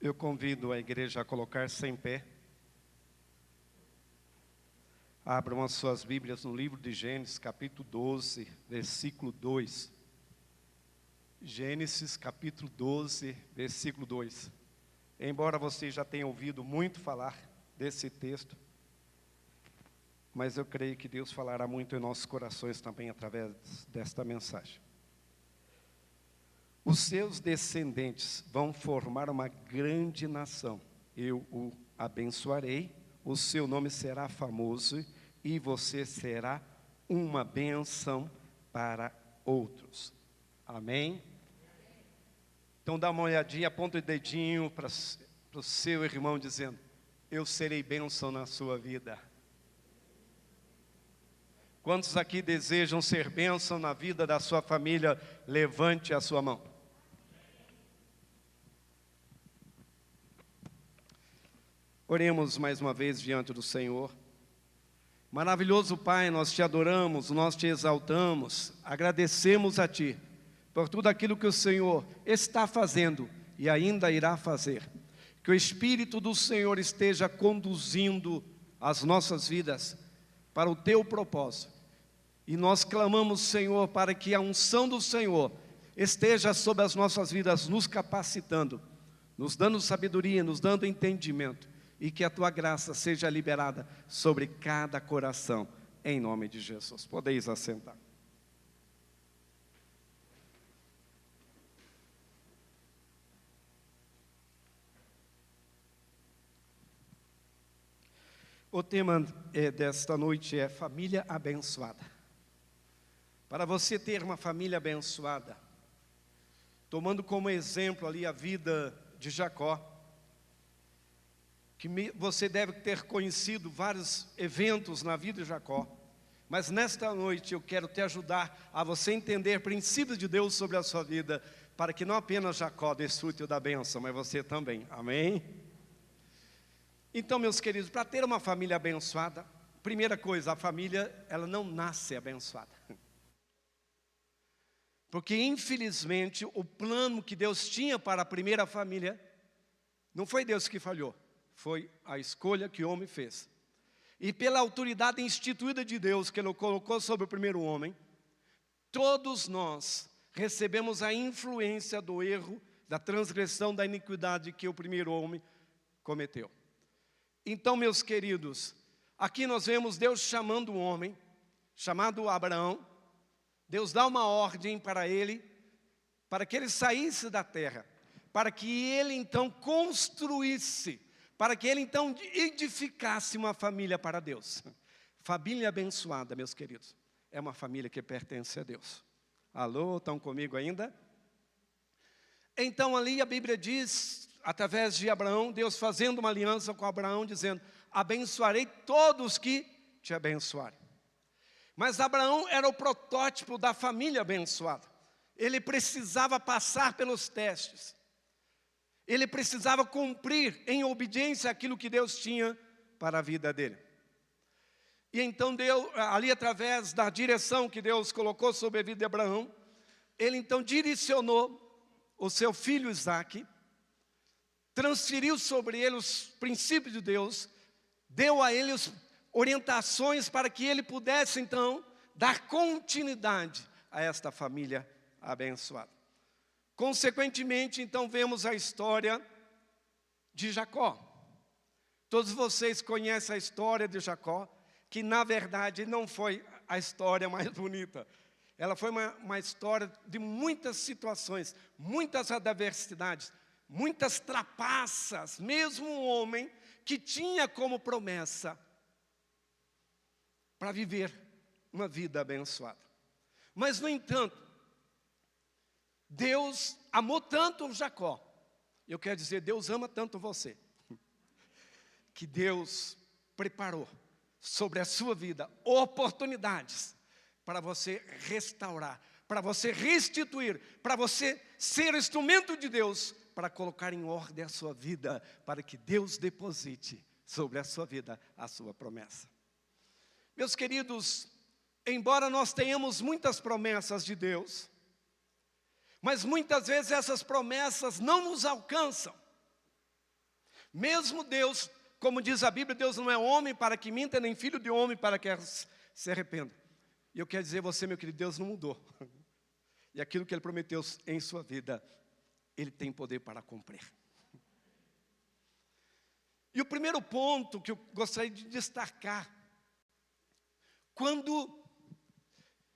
Eu convido a igreja a colocar-se em pé. Abram as suas Bíblias no livro de Gênesis, capítulo 12, versículo 2. Gênesis, capítulo 12, versículo 2. Embora você já tenha ouvido muito falar desse texto, mas eu creio que Deus falará muito em nossos corações também através desta mensagem. Os seus descendentes vão formar uma grande nação. Eu o abençoarei, o seu nome será famoso e você será uma bênção para outros. Amém? Então dá uma olhadinha, aponta o dedinho para o seu irmão dizendo: eu serei bênção na sua vida. Quantos aqui desejam ser bênção na vida da sua família? Levante a sua mão. Oremos mais uma vez diante do Senhor. Maravilhoso Pai, nós te adoramos, nós te exaltamos, agradecemos a Ti por tudo aquilo que o Senhor está fazendo e ainda irá fazer. Que o Espírito do Senhor esteja conduzindo as nossas vidas para o Teu propósito. E nós clamamos, Senhor, para que a unção do Senhor esteja sobre as nossas vidas, nos capacitando, nos dando sabedoria, nos dando entendimento. E que a Tua graça seja liberada sobre cada coração, em nome de Jesus. Podeis assentar. O tema desta noite é família abençoada. Para você ter uma família abençoada, tomando como exemplo ali a vida de Jacó, que você deve ter conhecido vários eventos na vida de Jacó, mas nesta noite eu quero te ajudar a você entender princípios de Deus sobre a sua vida, para que não apenas Jacó desfrute da bênção, mas você também, amém? Então, meus queridos, para ter uma família abençoada, primeira coisa, a família, ela não nasce abençoada. Porque infelizmente o plano que Deus tinha para a primeira família, não foi Deus que falhou, foi a escolha que o homem fez. E pela autoridade instituída de Deus, que Ele colocou sobre o primeiro homem, todos nós recebemos a influência do erro, da transgressão, da iniquidade que o primeiro homem cometeu. Então, meus queridos, aqui nós vemos Deus chamando um homem, chamado Abraão. Deus dá uma ordem para ele, para que ele saísse da terra, para que ele então construísse, para que ele então edificasse uma família para Deus. Família abençoada, meus queridos, é uma família que pertence a Deus. Alô, estão comigo ainda? Então ali a Bíblia diz, através de Abraão, Deus fazendo uma aliança com Abraão, dizendo: abençoarei todos que te abençoarem. Mas Abraão era o protótipo da família abençoada. Ele precisava passar pelos testes. Ele precisava cumprir em obediência aquilo que Deus tinha para a vida dele. E então Deus, ali através da direção que Deus colocou sobre a vida de Abraão, Ele então direcionou o seu filho Isaque, transferiu sobre ele os princípios de Deus, deu a ele as orientações para que ele pudesse então dar continuidade a esta família abençoada. Consequentemente, então, vemos a história de Jacó. Todos vocês conhecem a história de Jacó, que na verdade não foi a história mais bonita. Ela foi uma história de muitas situações, muitas adversidades, muitas trapaças. Mesmo um homem que tinha como promessa para viver uma vida abençoada. Mas, no entanto, Deus amou tanto Jacó. Eu quero dizer, Deus ama tanto você, que Deus preparou sobre a sua vida oportunidades para você restaurar, para você restituir, para você ser instrumento de Deus, para colocar em ordem a sua vida, para que Deus deposite sobre a sua vida a sua promessa. Meus queridos, embora nós tenhamos muitas promessas de Deus, mas muitas vezes essas promessas não nos alcançam. Mesmo Deus, como diz a Bíblia, Deus não é homem para que minta, nem filho de homem para que se arrependa. E eu quero dizer a você, meu querido, Deus não mudou. E aquilo que Ele prometeu em sua vida, Ele tem poder para cumprir. E o primeiro ponto que eu gostaria de destacar, quando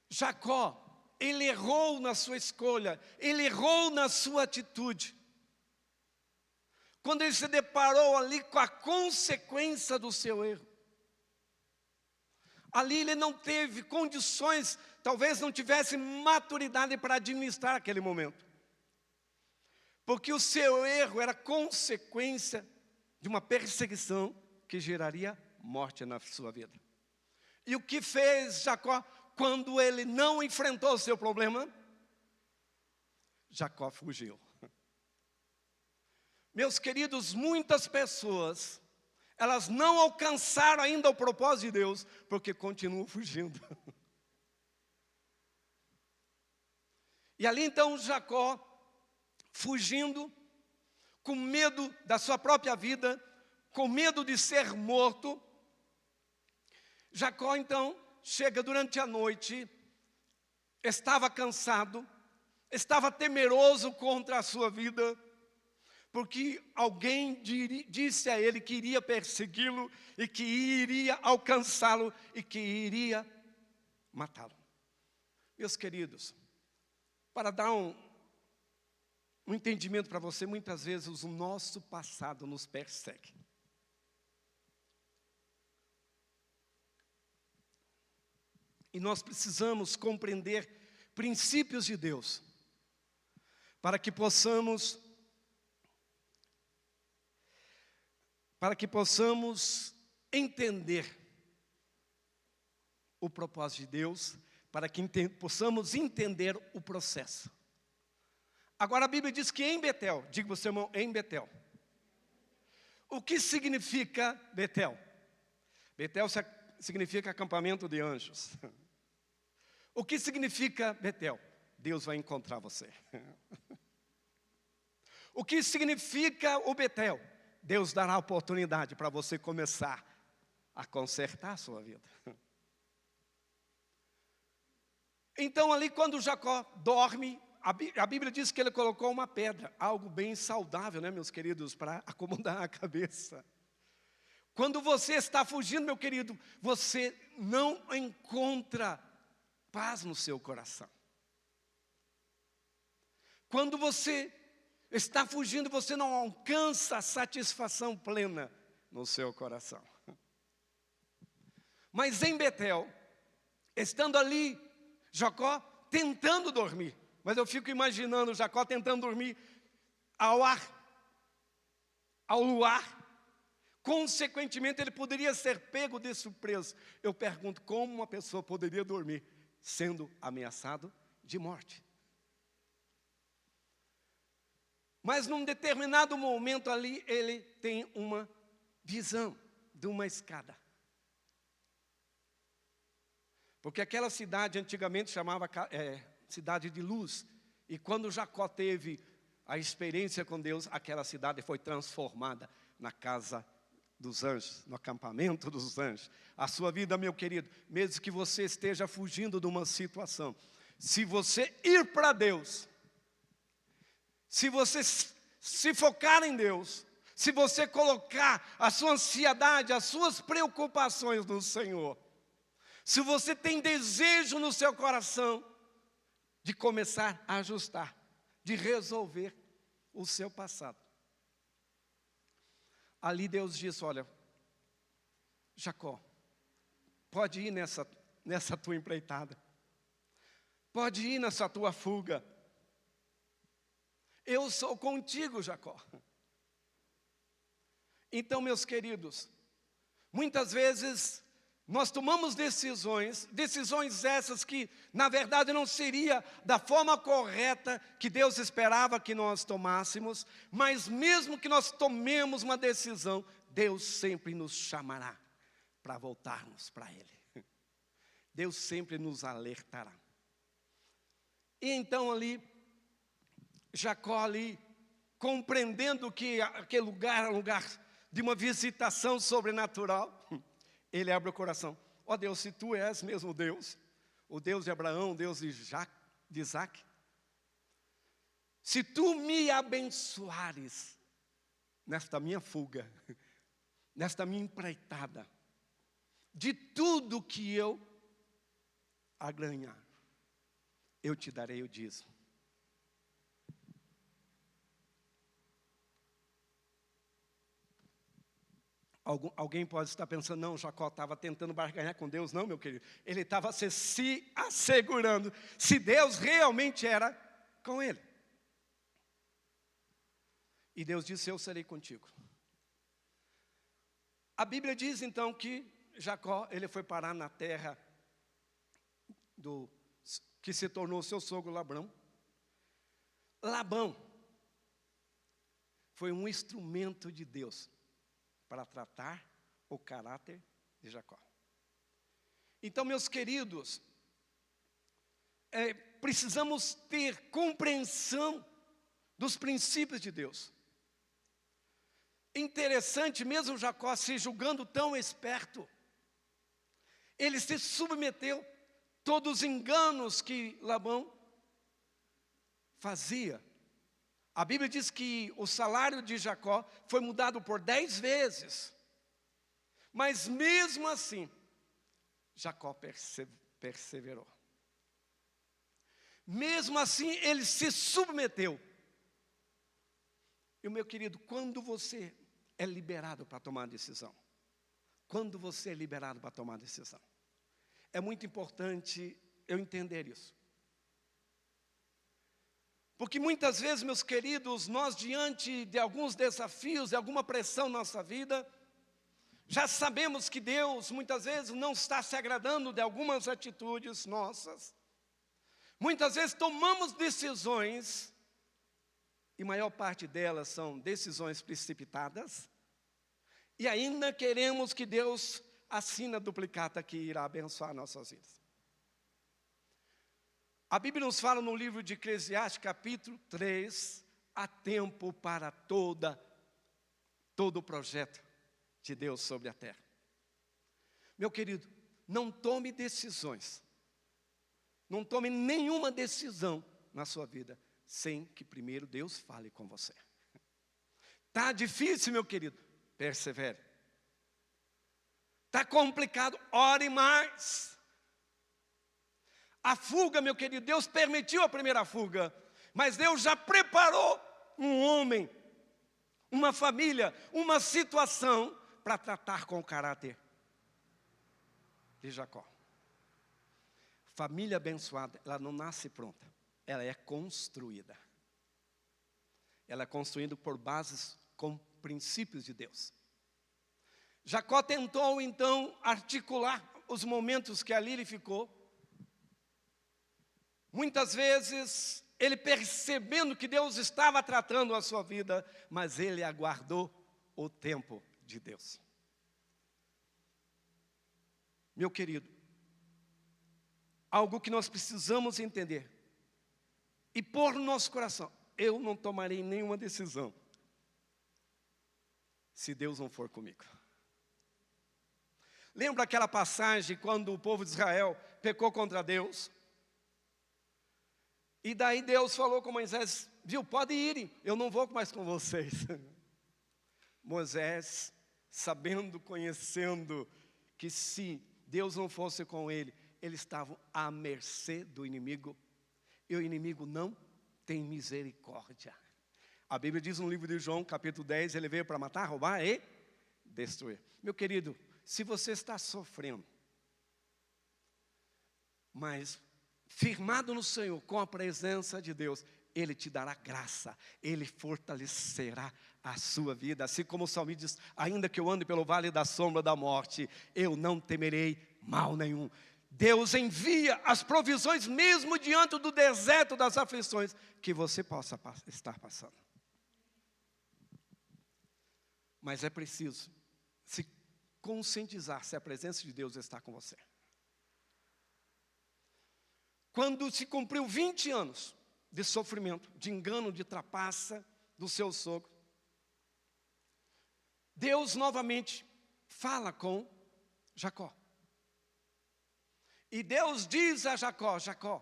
Jacó, ele errou na sua escolha, ele errou na sua atitude, quando ele se deparou ali com a consequência do seu erro, ali ele não teve condições, talvez não tivesse maturidade para administrar aquele momento, porque o seu erro era consequência de uma perseguição que geraria morte na sua vida. E o que fez Jacó quando ele não enfrentou o seu problema? Jacó fugiu. Meus queridos, muitas pessoas, elas não alcançaram ainda o propósito de Deus, porque continuam fugindo. E ali então Jacó, fugindo, com medo da sua própria vida, com medo de ser morto, Jacó então chega durante a noite, estava cansado, estava temeroso contra a sua vida, porque alguém disse a ele que iria persegui-lo e que iria alcançá-lo e que iria matá-lo. Meus queridos, para dar um entendimento para você, muitas vezes o nosso passado nos persegue. E nós precisamos compreender princípios de Deus, para que possamos entender o propósito de Deus, para que possamos entender o processo. Agora a Bíblia diz que em Betel, diga para o seu irmão, em Betel. O que significa Betel? Betel significa acampamento de anjos. O que significa Betel? Deus vai encontrar você. O que significa o Betel? Deus dará oportunidade para você começar a consertar a sua vida. Então ali quando Jacó dorme, a Bíblia diz que ele colocou uma pedra, algo bem saudável, né, meus queridos, para acomodar a cabeça. Quando você está fugindo, meu querido, você não encontra paz no seu coração. Quando você está fugindo, você não alcança a satisfação plena no seu coração. Mas em Betel, estando ali, Jacó tentando dormir, mas eu fico imaginando Jacó tentando dormir ao luar, consequentemente ele poderia ser pego de surpresa. Eu pergunto, como uma pessoa poderia dormir sendo ameaçado de morte? Mas num determinado momento ali, ele tem uma visão de uma escada. Porque aquela cidade antigamente chamava cidade de luz. E quando Jacó teve a experiência com Deus, aquela cidade foi transformada na casa dos anjos, no acampamento dos anjos. A sua vida, meu querido, mesmo que você esteja fugindo de uma situação, se você ir para Deus, se você se focar em Deus, se você colocar a sua ansiedade, as suas preocupações no Senhor, se você tem desejo no seu coração de começar a ajustar, de resolver o seu passado, ali Deus disse, olha, Jacó, pode ir nessa tua empreitada, pode ir nessa tua fuga, eu sou contigo, Jacó. Então, meus queridos, muitas vezes nós tomamos decisões essas que, na verdade, não seria da forma correta que Deus esperava que nós tomássemos, mas mesmo que nós tomemos uma decisão, Deus sempre nos chamará para voltarmos para Ele. Deus sempre nos alertará. E então ali, Jacó ali, compreendendo que aquele lugar era um lugar de uma visitação sobrenatural, ele abre o coração. Ó Deus, se tu és mesmo Deus, o Deus de Abraão, o Deus de Isaac, se tu me abençoares nesta minha fuga, nesta minha empreitada, de tudo que eu agranhar, eu te darei o dízimo. Alguém pode estar pensando, não, Jacó estava tentando barganhar com Deus. Não, meu querido, ele estava se assegurando se Deus realmente era com ele. E Deus disse, eu serei contigo. A Bíblia diz então que Jacó, ele foi parar na terra que se tornou seu sogro Labão. Labão foi um instrumento de Deus para tratar o caráter de Jacó. Então, meus queridos, precisamos ter compreensão dos princípios de Deus. Interessante, mesmo Jacó se julgando tão esperto, ele se submeteu a todos os enganos que Labão fazia. A Bíblia diz que o salário de Jacó foi mudado por 10 vezes. Mas mesmo assim, Jacó perseverou. Mesmo assim, ele se submeteu. E, meu querido, quando você é liberado para tomar decisão, quando você é liberado para tomar decisão, é muito importante eu entender isso. Porque muitas vezes, meus queridos, nós diante de alguns desafios, de alguma pressão na nossa vida, já sabemos que Deus muitas vezes não está se agradando de algumas atitudes nossas. Muitas vezes tomamos decisões, e a maior parte delas são decisões precipitadas, e ainda queremos que Deus assine a duplicata que irá abençoar nossas vidas. A Bíblia nos fala no livro de Eclesiastes, capítulo 3, há tempo para todo o projeto de Deus sobre a terra. Meu querido, não tome decisões, não tome nenhuma decisão na sua vida, sem que primeiro Deus fale com você. Está difícil, meu querido? Persevere. Está complicado? Ore mais. A fuga, meu querido, Deus permitiu a primeira fuga, mas Deus já preparou um homem, uma família, uma situação para tratar com o caráter de Jacó. Família abençoada, ela não nasce pronta, ela é construída. Ela é construída por bases com princípios de Deus. Jacó tentou então articular os momentos que ali ele ficou. Muitas vezes, ele percebendo que Deus estava tratando a sua vida, mas ele aguardou o tempo de Deus. Meu querido, algo que nós precisamos entender e pôr no nosso coração: eu não tomarei nenhuma decisão se Deus não for comigo. Lembra aquela passagem quando o povo de Israel pecou contra Deus? E daí Deus falou com Moisés, viu, pode irem, eu não vou mais com vocês. Moisés, sabendo, conhecendo que se Deus não fosse com ele, eles estavam à mercê do inimigo, e o inimigo não tem misericórdia. A Bíblia diz no livro de João, capítulo 10, ele veio para matar, roubar e destruir. Meu querido, se você está sofrendo, mas firmado no Senhor, com a presença de Deus, Ele te dará graça, Ele fortalecerá a sua vida. Assim como o salmista diz, ainda que eu ande pelo vale da sombra da morte, eu não temerei mal nenhum. Deus envia as provisões mesmo diante do deserto das aflições que você possa estar passando. Mas é preciso se conscientizar se a presença de Deus está com você. Quando se cumpriu 20 anos de sofrimento, de engano, de trapaça do seu sogro, Deus novamente fala com Jacó. E Deus diz a Jacó: Jacó,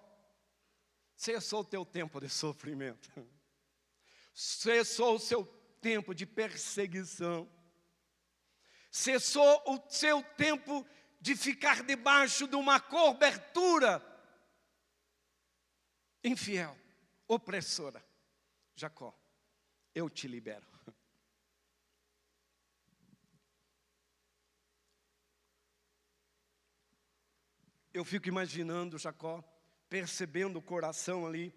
cessou o teu tempo de sofrimento. Cessou o seu tempo de perseguição. Cessou o seu tempo de ficar debaixo de uma cobertura infiel, opressora. Jacó, eu te libero. Eu fico imaginando Jacó, percebendo o coração ali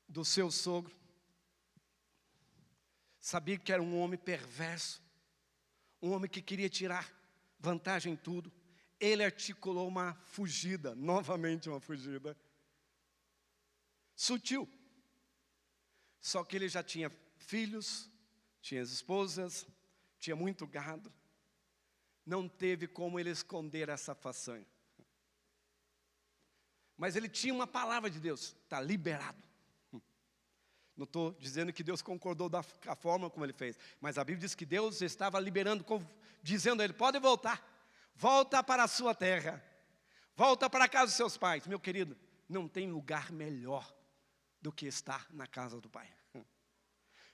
do seu sogro. Sabia que era um homem perverso, um homem que queria tirar vantagem em tudo. Ele articulou uma fugida, novamente uma fugida, sutil. Só que ele já tinha filhos, tinha esposas, tinha muito gado. Não teve como ele esconder essa façanha. Mas ele tinha uma palavra de Deus: está liberado. Não estou dizendo que Deus concordou da forma como ele fez, mas a Bíblia diz que Deus estava liberando, dizendo a ele: pode voltar, volta para a sua terra, volta para a casa dos seus pais. Meu querido, não tem lugar melhor do que estar na casa do Pai.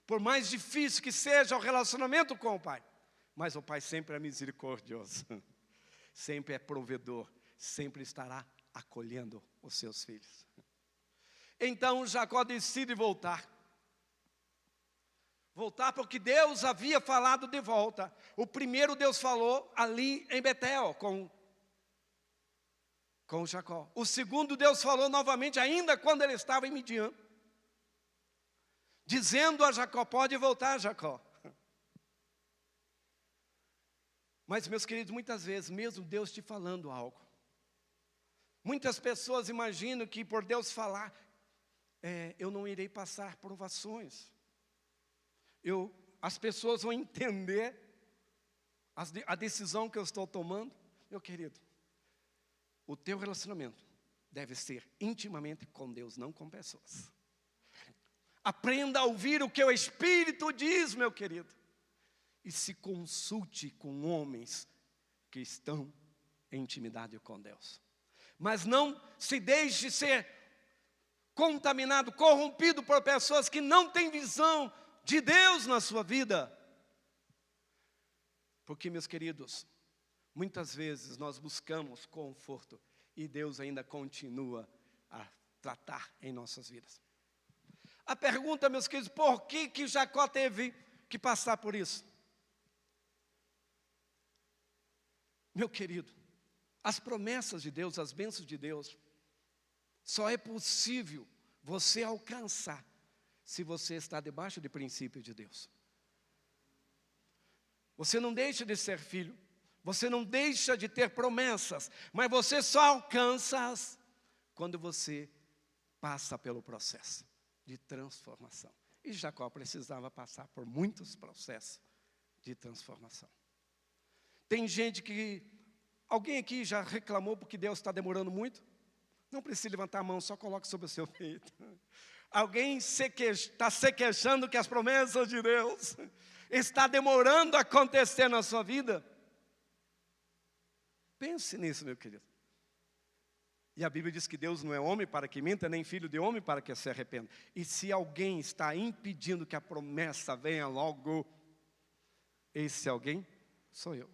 Por mais difícil que seja o relacionamento com o Pai, mas o Pai sempre é misericordioso, sempre é provedor, sempre estará acolhendo os seus filhos. Então Jacó decide voltar. Voltar porque Deus havia falado de volta. O primeiro Deus falou ali em Betel com Jacó. O segundo Deus falou novamente ainda quando ele estava em Midian, dizendo a Jacó: pode voltar, Jacó. Mas, meus queridos, muitas vezes, mesmo Deus te falando algo, muitas pessoas imaginam que por Deus falar, eu não irei passar provações. As pessoas vão entender a decisão que eu estou tomando. Meu querido, o teu relacionamento deve ser intimamente com Deus, não com pessoas. Aprenda a ouvir o que o Espírito diz, meu querido. E se consulte com homens que estão em intimidade com Deus. Mas não se deixe ser contaminado, corrompido por pessoas que não têm visão de Deus na sua vida. Porque, meus queridos, muitas vezes nós buscamos conforto e Deus ainda continua a tratar em nossas vidas. A pergunta, meus queridos, por que Jacó teve que passar por isso? Meu querido, as promessas de Deus, as bênçãos de Deus, só é possível você alcançar se você está debaixo de princípio de Deus. Você não deixa de ser filho, você não deixa de ter promessas, mas você só alcança-as quando você passa pelo processo de transformação. E Jacó precisava passar por muitos processos de transformação. Tem gente alguém aqui já reclamou porque Deus está demorando muito? Não precisa levantar a mão, só coloque sobre o seu peito. Alguém está se queixando que as promessas de Deus está demorando a acontecer na sua vida? Pense nisso, meu querido. E a Bíblia diz que Deus não é homem para que minta, nem filho de homem para que se arrependa. E se alguém está impedindo que a promessa venha logo, esse alguém sou eu.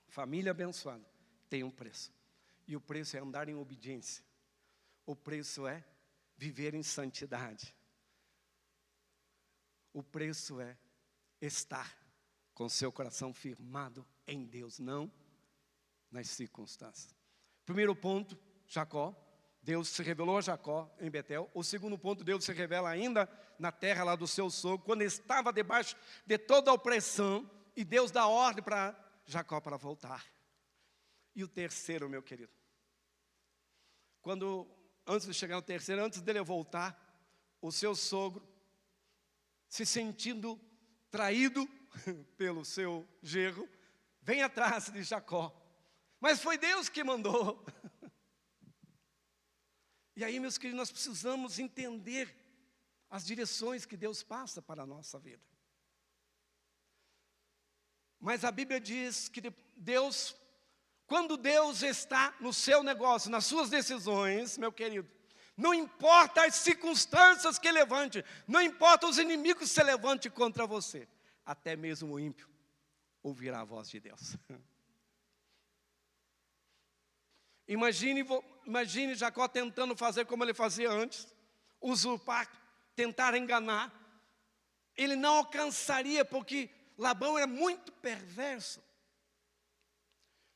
Família abençoada tem um preço. E o preço é andar em obediência. O preço é viver em santidade. O preço é estar com seu coração firmado em Deus, não nas circunstâncias. Primeiro ponto, Jacó. Deus se revelou a Jacó em Betel. O segundo ponto, Deus se revela ainda na terra lá do seu sogro, quando estava debaixo de toda a opressão, e Deus dá ordem para Jacó para voltar. E o terceiro, meu querido, antes de chegar no terceiro, antes dele voltar, o seu sogro, se sentindo traído pelo seu genro, vem atrás de Jacó. Mas foi Deus que mandou. E aí, meus queridos, nós precisamos entender as direções que Deus passa para a nossa vida. Mas a Bíblia diz que Deus, quando Deus está no seu negócio, nas suas decisões, meu querido, não importa as circunstâncias que levante, não importa os inimigos que se levantem contra você, até mesmo o ímpio ouvirá a voz de Deus. Imagine Jacó tentando fazer como ele fazia antes, usurpar, tentar enganar. Ele não alcançaria, porque Labão era muito perverso.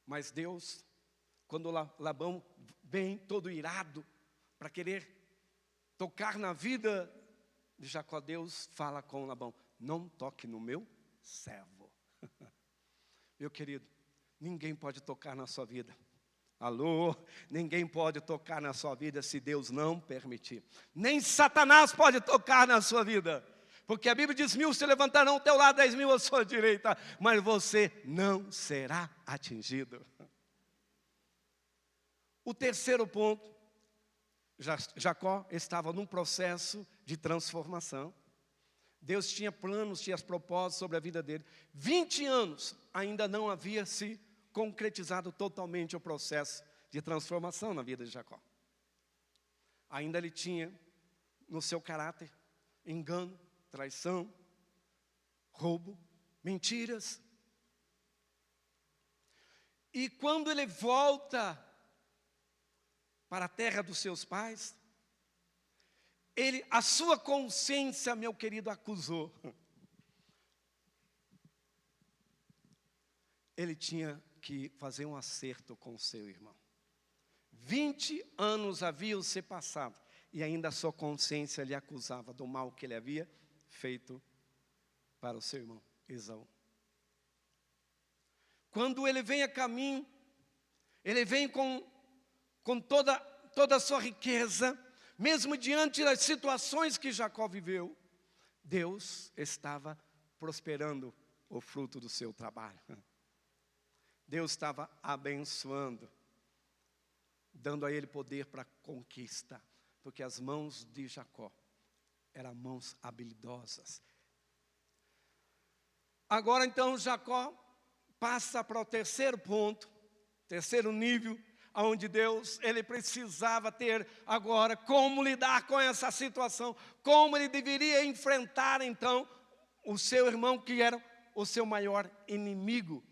Mas Deus, quando Labão vem todo irado para querer tocar na vida de Jacó, Deus fala com Labão: não toque no meu servo. Meu querido, ninguém pode tocar na sua vida. Alô? Ninguém pode tocar na sua vida se Deus não permitir. Nem Satanás pode tocar na sua vida. Porque a Bíblia diz: 1000 se levantarão ao teu lado, 10.000 à sua direita, mas você não será atingido. O terceiro ponto, Jacó estava num processo de transformação. Deus tinha planos, tinha propósitos sobre a vida dele. 20 anos ainda não havia se concretizado totalmente o processo de transformação na vida de Jacó. Ainda ele tinha no seu caráter engano, traição, roubo, mentiras. E quando ele volta para a terra dos seus pais, a sua consciência, meu querido, acusou. Ele tinha que fazer um acerto com o seu irmão. 20 anos haviam se passado e ainda a sua consciência lhe acusava do mal que ele havia feito para o seu irmão Esaú. Quando ele vem a caminho, ele vem com toda a sua riqueza, mesmo diante das situações que Jacó viveu, Deus estava prosperando o fruto do seu trabalho. Deus estava abençoando, dando a ele poder para conquista, porque as mãos de Jacó eram mãos habilidosas. Agora então Jacó passa para o terceiro ponto, terceiro nível, onde Deus, ele precisava ter agora como lidar com essa situação, como ele deveria enfrentar então o seu irmão, que era o seu maior inimigo,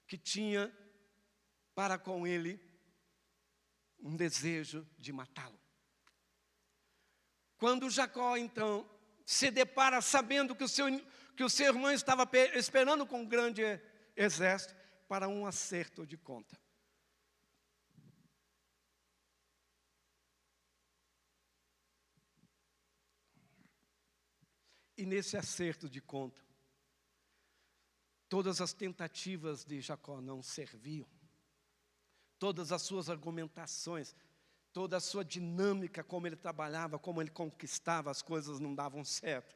que tinha para com ele um desejo de matá-lo. Quando Jacó então se depara sabendo que o seu irmão estava esperando com um grande exército para um acerto de conta. E nesse acerto de conta, todas as tentativas de Jacó não serviam. Todas as suas argumentações, toda a sua dinâmica, como ele trabalhava, como ele conquistava, as coisas não davam certo.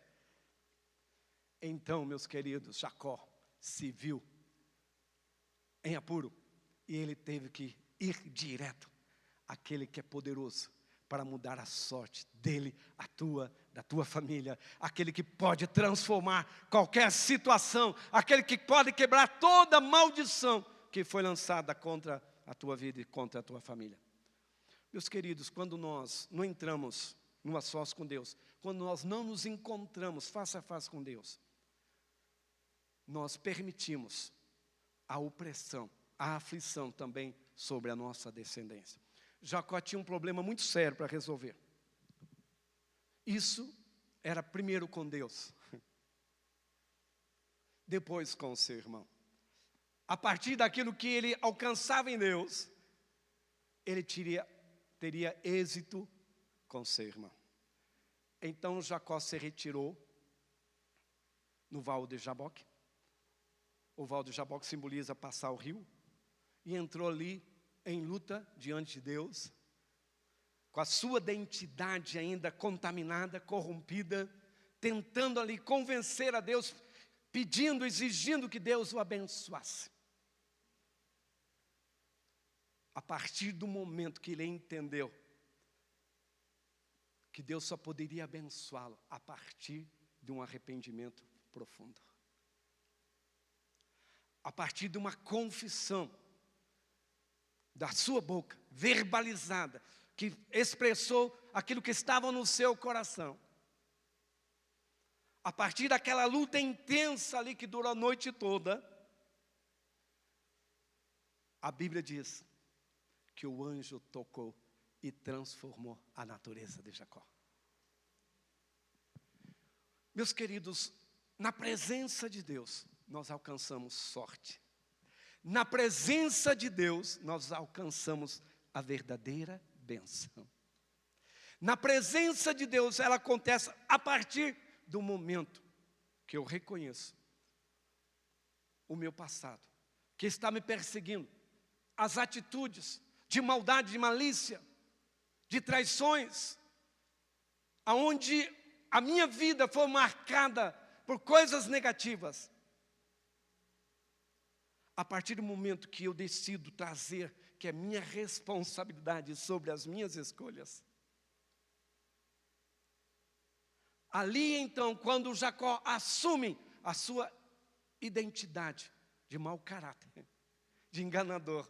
Então, meus queridos, Jacó se viu em apuro e ele teve que ir direto àquele que é poderoso para mudar a sorte dele, da tua família, aquele que pode transformar qualquer situação, aquele que pode quebrar toda maldição que foi lançada contra a tua vida e contra a tua família. Meus queridos, quando nós não entramos numa sós com Deus, quando nós não nos encontramos face a face com Deus, nós permitimos a opressão, a aflição também sobre a nossa descendência. Jacó tinha um problema muito sério para resolver. Isso era primeiro com Deus, depois com o seu irmão. A partir daquilo que ele alcançava em Deus, ele teria êxito com seu irmão. Então Jacó se retirou no Val de Jaboque. O Val de Jaboque simboliza passar o rio. E entrou ali em luta diante de Deus, com a sua identidade ainda contaminada, corrompida, tentando ali convencer a Deus, pedindo, exigindo que Deus o abençoasse. A partir do momento que ele entendeu que Deus só poderia abençoá-lo a partir de um arrependimento profundo. A partir de uma confissão da sua boca, verbalizada, que expressou aquilo que estava no seu coração. A partir daquela luta intensa ali que durou a noite toda, a Bíblia diz que o anjo tocou e transformou a natureza de Jacó. Meus queridos, na presença de Deus, nós alcançamos sorte. Na presença de Deus, nós alcançamos a verdadeira bênção. Na presença de Deus, ela acontece a partir do momento que eu reconheço o meu passado, que está me perseguindo, as atitudes de maldade, de malícia, de traições, aonde a minha vida foi marcada por coisas negativas. A partir do momento que eu decido trazer que é minha responsabilidade sobre as minhas escolhas. Ali então, quando Jacó assume a sua identidade de mau caráter, de enganador,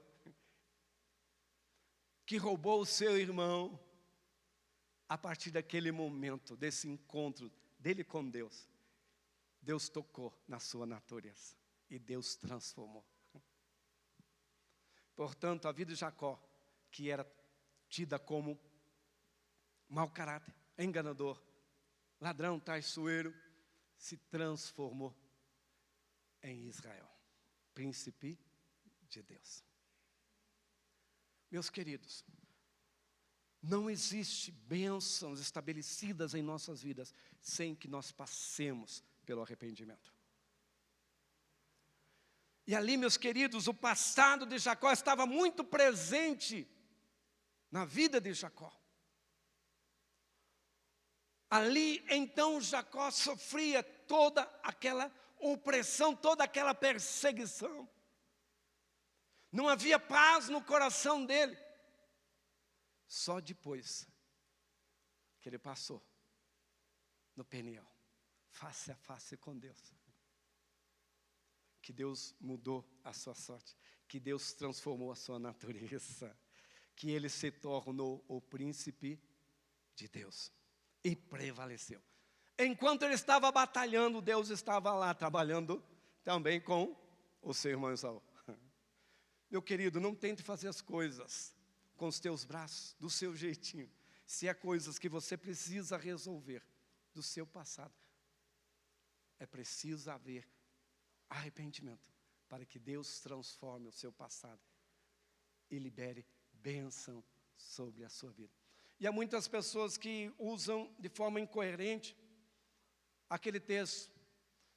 que roubou o seu irmão, a partir daquele momento, desse encontro dele com Deus, Deus tocou na sua natureza e Deus transformou. Portanto, a vida de Jacó, que era tida como mau caráter, enganador, ladrão, traiçoeiro, se transformou em Israel, príncipe de Deus. Meus queridos, não existe bênçãos estabelecidas em nossas vidas sem que nós passemos pelo arrependimento. E ali, meus queridos, o passado de Jacó estava muito presente na vida de Jacó. Ali, então, Jacó sofria toda aquela opressão, toda aquela perseguição. Não havia paz no coração dele. Só depois que ele passou no Peniel, face a face com Deus, que Deus mudou a sua sorte, que Deus transformou a sua natureza, que ele se tornou o príncipe de Deus e prevaleceu. Enquanto ele estava batalhando, Deus estava lá trabalhando também com o seu irmão Esaú. Meu querido, não tente fazer as coisas com os teus braços, do seu jeitinho. Se é coisas que você precisa resolver do seu passado, é preciso haver arrependimento para que Deus transforme o seu passado e libere bênção sobre a sua vida. E há muitas pessoas que usam de forma incoerente aquele texto: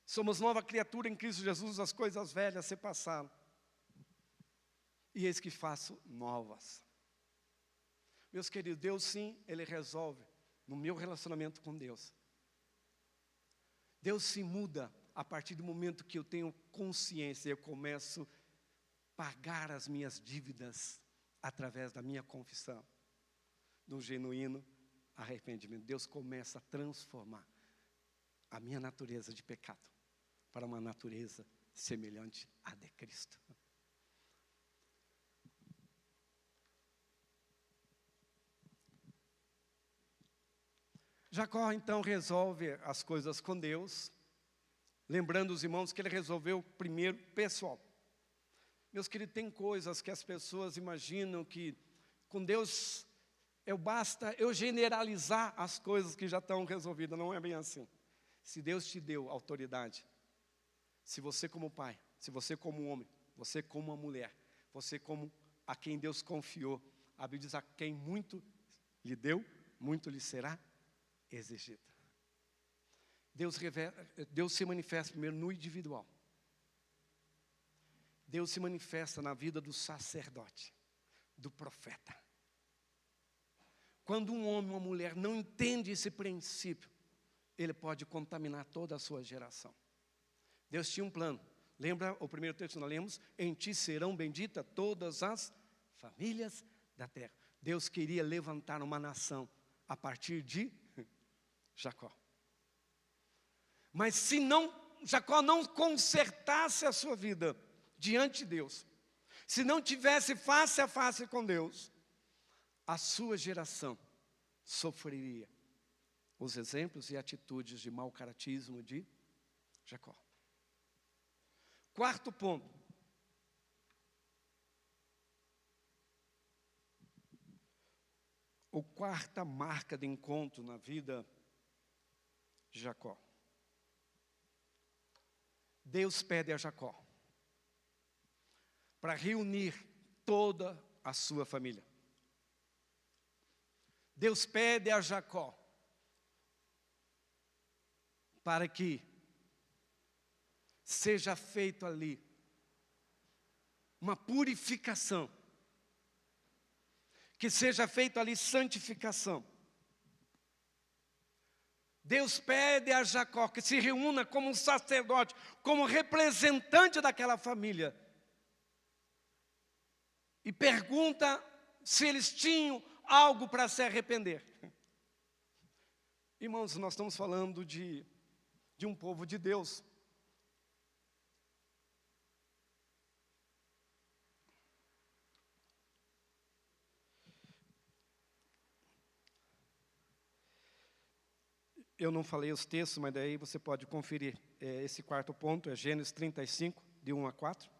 somos nova criatura em Cristo Jesus, as coisas velhas se passaram, e eis que faço novas. Meus queridos, Deus sim, Ele resolve no meu relacionamento com Deus. Deus se muda a partir do momento que eu tenho consciência, eu começo a pagar as minhas dívidas através da minha confissão, do genuíno arrependimento. Deus começa a transformar a minha natureza de pecado para uma natureza semelhante à de Cristo. Jacó então resolve as coisas com Deus, lembrando os irmãos que ele resolveu primeiro pessoal. Meus queridos, tem coisas que as pessoas imaginam que com Deus basta eu generalizar as coisas que já estão resolvidas. Não é bem assim. Se Deus te deu autoridade, se você como pai, se você como homem, você como uma mulher, você como a quem Deus confiou, a Bíblia diz: a quem muito lhe deu, muito lhe será exigido. Deus se manifesta primeiro no individual. Deus se manifesta na vida do sacerdote, do profeta. Quando um homem ou uma mulher não entende esse princípio, ele pode contaminar toda a sua geração. Deus tinha um plano. Lembra o primeiro texto que nós lemos? Em ti serão benditas todas as famílias da terra. Deus queria levantar uma nação a partir de Jacó. Mas se Jacó não consertasse a sua vida diante de Deus, se não tivesse face a face com Deus, a sua geração sofreria os exemplos e atitudes de mau caratismo de Jacó. Quarto ponto. Ou quarta marca de encontro na vida de Jacó. Deus pede a Jacó para reunir toda a sua família. Deus pede a Jacó para que seja feito ali uma purificação, que seja feito ali santificação. Deus pede a Jacó que se reúna como um sacerdote, como representante daquela família, e pergunta se eles tinham algo para se arrepender. Irmãos, nós estamos falando de um povo de Deus. Eu não falei os textos, mas daí você pode conferir. Esse quarto ponto é Gênesis 35, de 1 a 4.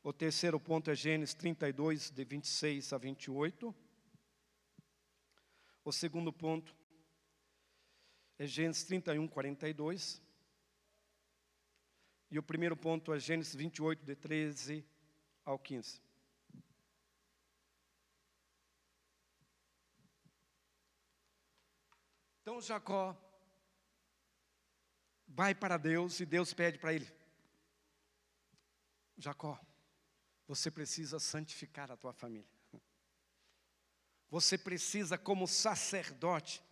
O terceiro ponto é Gênesis 32, de 26 a 28. O segundo ponto é Gênesis 31, 42. E o primeiro ponto é Gênesis 28, de 13 ao 15. Então Jacó vai para Deus e Deus pede para ele: Jacó, você precisa santificar a tua família. Você precisa, como sacerdote,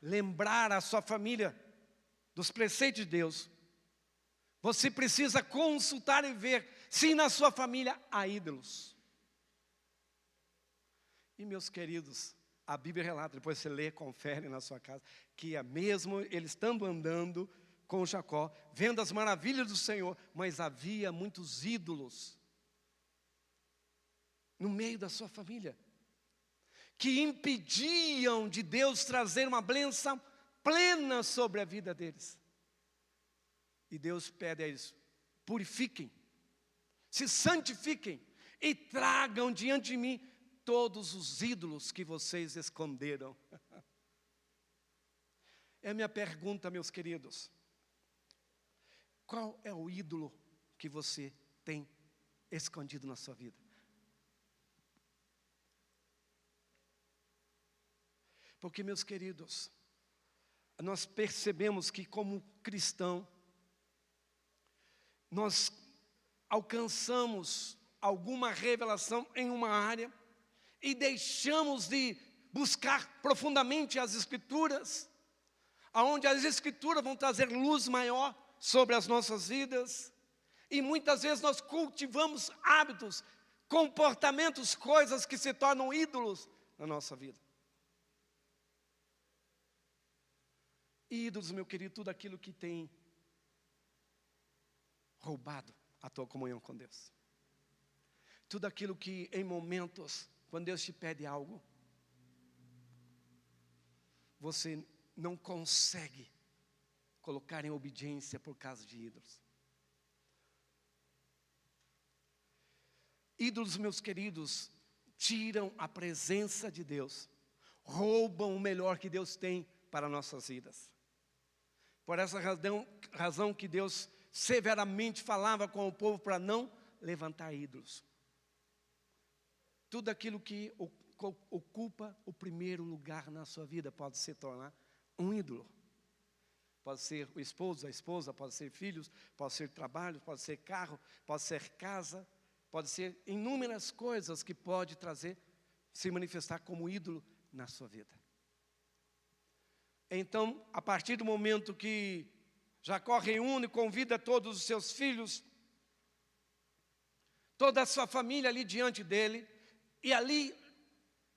lembrar a sua família dos preceitos de Deus. Você precisa consultar e ver se na sua família há ídolos. E meus queridos, a Bíblia relata, depois você lê, confere na sua casa, que mesmo ele estando andando com Jacó, vendo as maravilhas do Senhor, mas havia muitos ídolos no meio da sua família, que impediam de Deus trazer uma bênção plena sobre a vida deles. E Deus pede a eles: purifiquem, se santifiquem e tragam diante de mim todos os ídolos que vocês esconderam. É a minha pergunta, meus queridos: qual é o ídolo que você tem escondido na sua vida? Porque, meus queridos, nós percebemos que como cristão, nós alcançamos alguma revelação em uma área e deixamos de buscar profundamente as Escrituras, aonde as Escrituras vão trazer luz maior sobre as nossas vidas, e muitas vezes nós cultivamos hábitos, comportamentos, coisas que se tornam ídolos na nossa vida. Ídolos, meu querido, tudo aquilo que tem roubado a tua comunhão com Deus. Tudo aquilo que em momentos, quando Deus te pede algo, você não consegue colocar em obediência por causa de ídolos. Ídolos, meus queridos, tiram a presença de Deus, roubam o melhor que Deus tem para nossas vidas. Por essa razão que Deus severamente falava com o povo para não levantar ídolos. Tudo aquilo que ocupa o primeiro lugar na sua vida pode se tornar um ídolo. Pode ser o esposo, a esposa, pode ser filhos, pode ser trabalho, pode ser carro, pode ser casa, pode ser inúmeras coisas que pode trazer, se manifestar como ídolo na sua vida. Então, a partir do momento que Jacó reúne e convida todos os seus filhos, toda a sua família ali diante dele, e ali,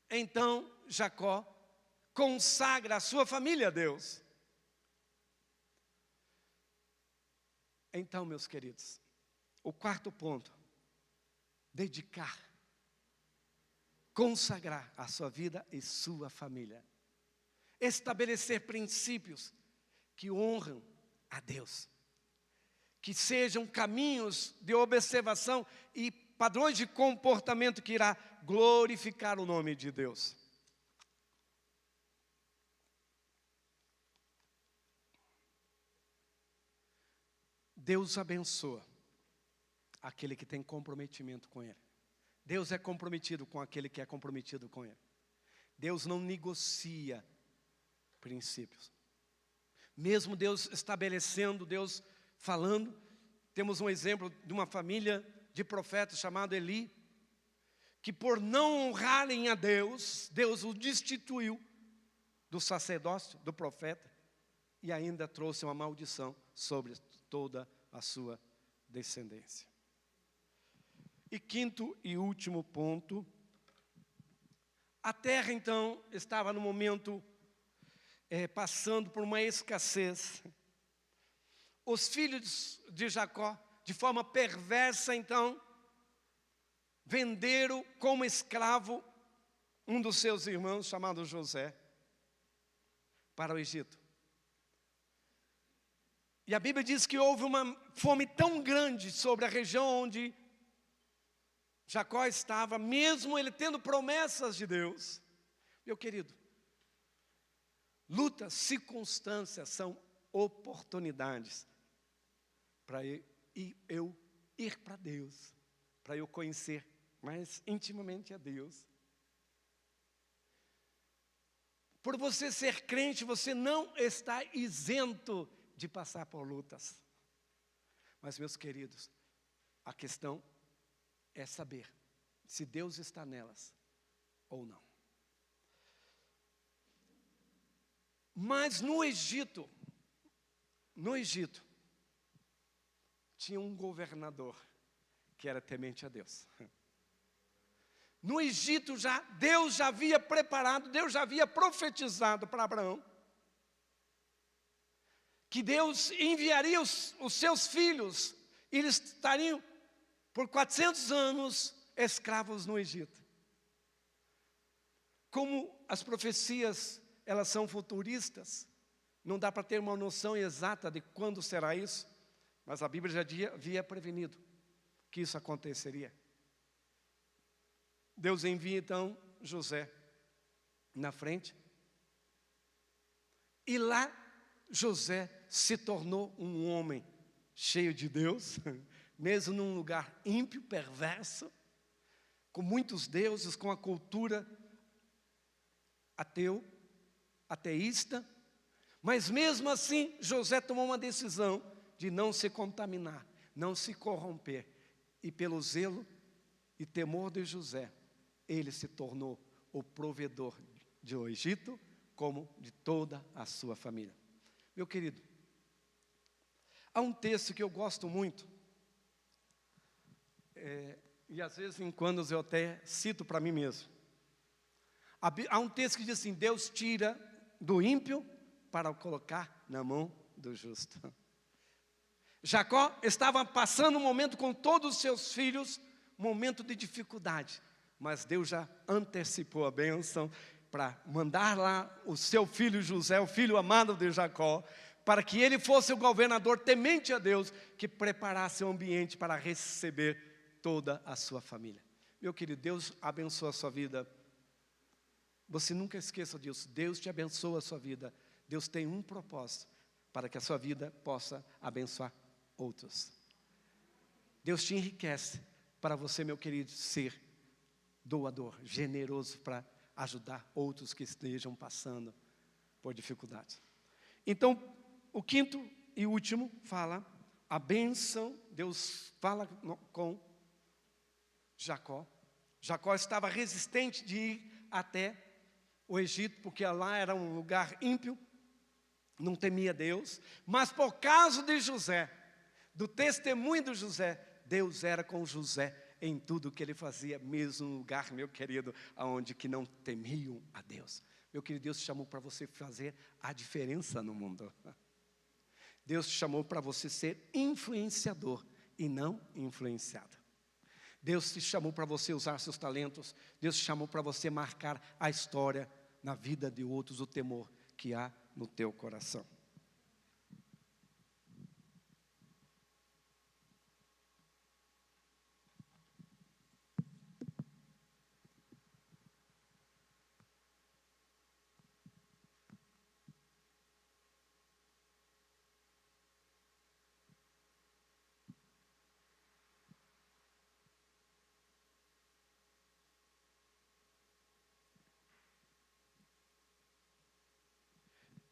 então, Jacó consagra a sua família a Deus. Então, meus queridos, o quarto ponto, dedicar, consagrar a sua vida e sua família. Estabelecer princípios que honram a Deus. Que sejam caminhos de observação e padrões de comportamento que irá glorificar o nome de Deus. Deus abençoa aquele que tem comprometimento com Ele. Deus é comprometido com aquele que é comprometido com Ele. Deus não negocia princípios. Mesmo Deus estabelecendo, Deus falando, temos um exemplo de uma família de profetas chamado Eli, que por não honrarem a Deus, Deus o destituiu do sacerdócio, do profeta, e ainda trouxe uma maldição sobre toda a sua descendência. E quinto e último ponto, a terra então estava no momento passando por uma escassez. Os filhos de Jacó, de forma perversa então, venderam como escravo um dos seus irmãos, chamado José, para o Egito. E a Bíblia diz que houve uma fome tão grande sobre a região onde Jacó estava, mesmo ele tendo promessas de Deus. Meu querido, lutas, circunstâncias são oportunidades para eu ir para Deus, para eu conhecer mais intimamente a Deus. Por você ser crente, você não está isento de passar por lutas. Mas, meus queridos, a questão é saber se Deus está nelas ou não. Mas no Egito, tinha um governador que era temente a Deus. No Egito Deus já havia preparado, Deus já havia profetizado para Abraão que Deus enviaria os seus filhos, e eles estariam por 400 anos escravos no Egito. Como as profecias, elas são futuristas, não dá para ter uma noção exata de quando será isso, mas a Bíblia já havia prevenido que isso aconteceria. Deus envia então José na frente, e lá José se tornou um homem cheio de Deus, mesmo num lugar ímpio, perverso, com muitos deuses, com a cultura ateísta, mas mesmo assim José tomou uma decisão de não se contaminar, não se corromper, e pelo zelo e temor de José, ele se tornou o provedor do Egito, como de toda a sua família. Meu querido, há um texto que eu gosto muito, e às vezes em quando eu até cito para mim mesmo. Há um texto que diz assim: Deus tira do ímpio para o colocar na mão do justo. Jacó estava passando um momento com todos os seus filhos, momento de dificuldade, mas Deus já antecipou a bênção para mandar lá o seu filho José, o filho amado de Jacó, para que ele fosse o governador temente a Deus, que preparasse o ambiente para receber toda a sua família. Meu querido, Deus abençoa a sua vida. Você nunca esqueça disso. Deus te abençoa a sua vida. Deus tem um propósito para que a sua vida possa abençoar outros. Deus te enriquece para você, meu querido, ser doador, generoso para ajudar outros que estejam passando por dificuldades. Então, o quinto e último fala a bênção. Deus fala com Jacó. Jacó estava resistente de ir até o Egito, porque lá era um lugar ímpio, não temia Deus, mas por causa de José, do testemunho de José, Deus era com José em tudo que ele fazia, mesmo no lugar, meu querido, onde que não temiam a Deus. Meu querido, Deus te chamou para você fazer a diferença no mundo. Deus te chamou para você ser influenciador e não influenciado. Deus te chamou para você usar seus talentos. Deus te chamou para você marcar a história na vida de outros, o temor que há no teu coração.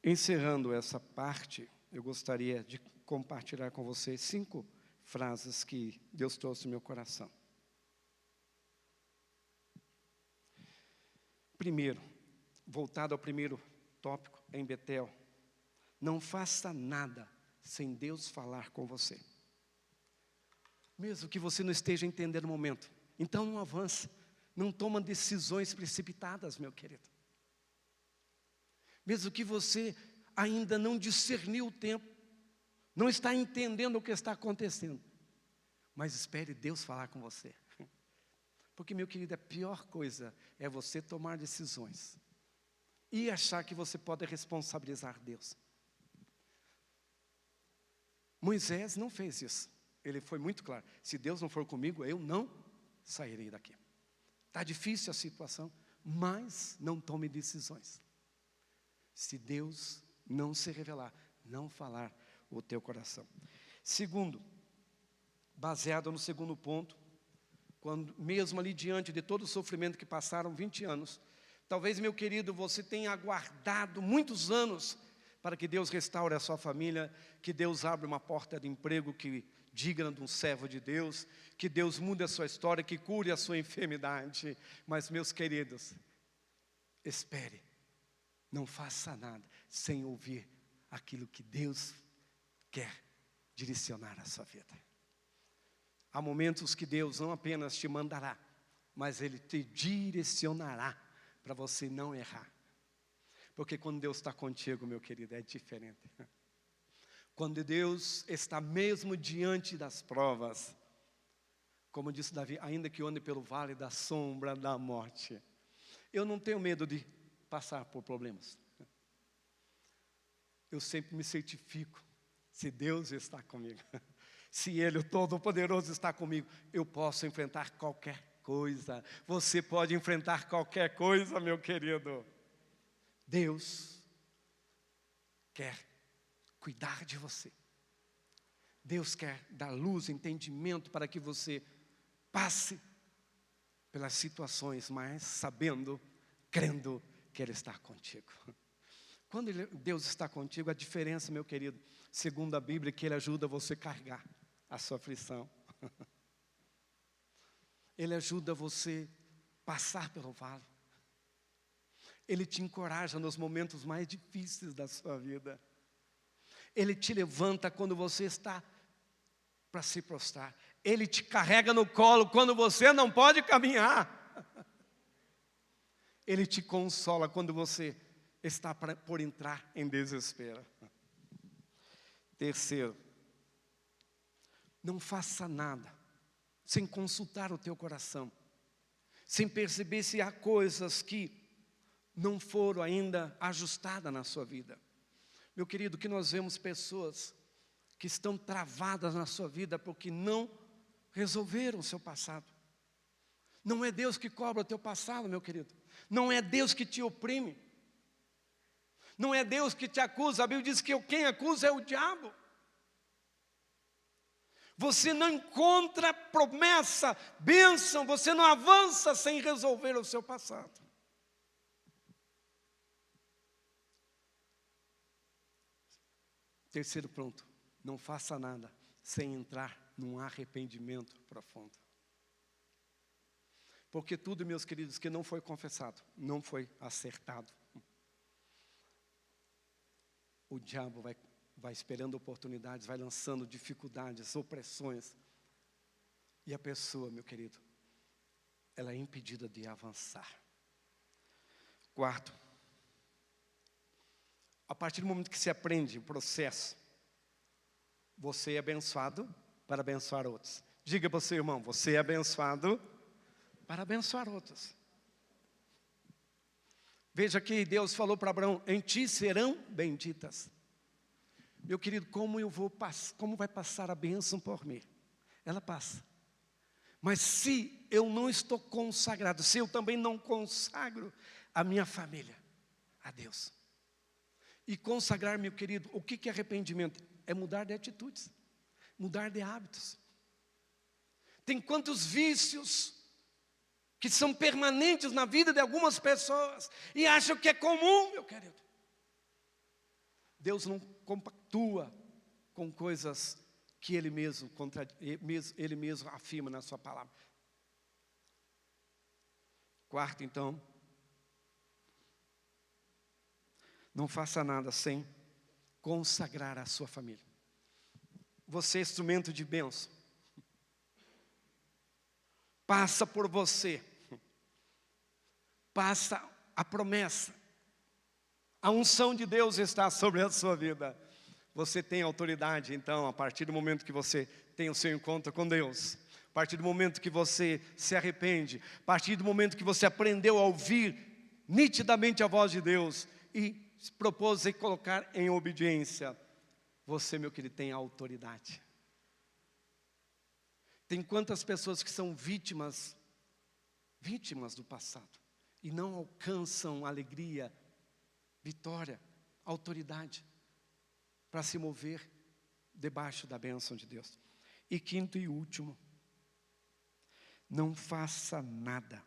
Encerrando essa parte, eu gostaria de compartilhar com vocês 5 frases que Deus trouxe no meu coração. Primeiro, voltado ao primeiro tópico, em Betel, não faça nada sem Deus falar com você. Mesmo que você não esteja entendendo o momento, então não avance, não toma decisões precipitadas, meu querido. Mesmo que você ainda não discerniu o tempo, não está entendendo o que está acontecendo, mas espere Deus falar com você. Porque, meu querido, a pior coisa é você tomar decisões e achar que você pode responsabilizar Deus. Moisés não fez isso. Ele foi muito claro: se Deus não for comigo, eu não sairei daqui. Está difícil a situação, mas não tome decisões. Se Deus não se revelar, não falar o teu coração. Segundo, baseado no segundo ponto, quando mesmo ali diante de todo o sofrimento que passaram 20 anos, talvez, meu querido, você tenha aguardado muitos anos para que Deus restaure a sua família, que Deus abra uma porta de emprego que digna de um servo de Deus, que Deus mude a sua história, que cure a sua enfermidade. Mas, meus queridos, espere. Não faça nada sem ouvir aquilo que Deus quer direcionar a sua vida. Há momentos que Deus não apenas te mandará, mas Ele te direcionará para você não errar. Porque quando Deus está contigo, meu querido, é diferente. Quando Deus está mesmo diante das provas, como disse Davi, ainda que eu ande pelo vale da sombra da morte, eu não tenho medo de passar por problemas. Eu sempre me certifico, se Deus está comigo, se Ele, o Todo-Poderoso, está comigo, eu posso enfrentar qualquer coisa. Você pode enfrentar qualquer coisa, meu querido. Deus quer cuidar de você. Deus quer dar luz, entendimento para que você passe pelas situações, mas sabendo, crendo que Ele está contigo. Quando Deus está contigo, a diferença, meu querido, segundo a Bíblia, é que Ele ajuda você a carregar a sua aflição. Ele ajuda você a passar pelo vale. Ele te encoraja nos momentos mais difíceis da sua vida. Ele te levanta quando você está para se prostrar. Ele te carrega no colo quando você não pode caminhar. Ele te consola quando você está por entrar em desespero. Terceiro, não faça nada sem consultar o teu coração, sem perceber se há coisas que não foram ainda ajustadas na sua vida. Meu querido, que nós vemos pessoas que estão travadas na sua vida porque não resolveram o seu passado. Não é Deus que cobra o teu passado, meu querido. Não é Deus que te oprime. Não é Deus que te acusa. A Bíblia diz que quem acusa é o diabo. Você não encontra promessa, bênção, você não avança sem resolver o seu passado. Terceiro ponto, não faça nada sem entrar num arrependimento profundo. Porque tudo, meus queridos, que não foi confessado, não foi acertado, o diabo vai esperando oportunidades, vai lançando dificuldades, opressões. E a pessoa, meu querido, ela é impedida de avançar. Quarto, a partir do momento que se aprende o processo, Você é abençoado para abençoar outros. Diga para o seu irmão, você é abençoado para abençoar outros. Veja que Deus falou para Abraão, em ti serão benditas. Meu querido, como vai passar a bênção por mim? Ela passa. Mas se eu não estou consagrado, se eu também não consagro a minha família a Deus. E consagrar, meu querido, o que é arrependimento? É mudar de atitudes, mudar de hábitos. Tem quantos vícios que são permanentes na vida de algumas pessoas e acham que é comum, meu querido. Deus não compactua com coisas que Ele mesmo afirma na sua palavra. Quarto, então, não faça nada sem consagrar a sua família. Você é instrumento de bênção. Passa por você. Passa a promessa. A unção de Deus está sobre a sua vida. Você tem autoridade, então, a partir do momento que você tem o seu encontro com Deus. A partir do momento que você se arrepende. A partir do momento que você aprendeu a ouvir nitidamente a voz de Deus. E se propôs a colocar em obediência. Você, meu querido, tem autoridade. Tem quantas pessoas que são vítimas do passado. E não alcançam alegria, vitória, autoridade. Para se mover debaixo da bênção de Deus. E quinto e último. Não faça nada